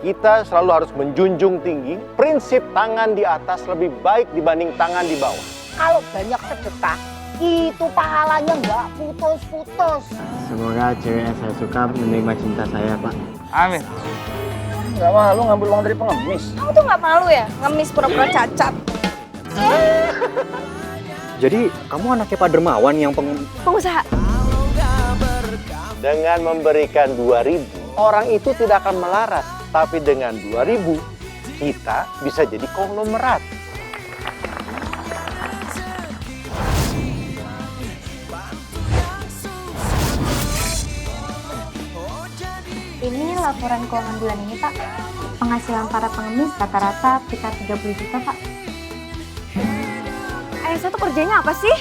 Kita selalu harus menjunjung tinggi prinsip tangan di atas lebih baik dibanding tangan di bawah. Kalau banyak sedekah, itu pahalanya nggak putus-putus. Semoga cewek yang saya suka menerima cinta saya, Pak. Amin. Gak malu ngambil uang dari pengemis. Kamu tuh nggak malu ya ngemis pura-pura cacat? Jadi kamu anaknya Pak Dermawan yang Pengusaha. Dengan memberikan 2.000, orang itu tidak akan melarat. Tapi dengan 2.000, kita bisa jadi konglomerat. Ini laporan keuangan bulan ini, Pak. Penghasilan para pengemis rata-rata sekitar 30 juta, Pak. Ayah saya tuh kerjanya apa sih?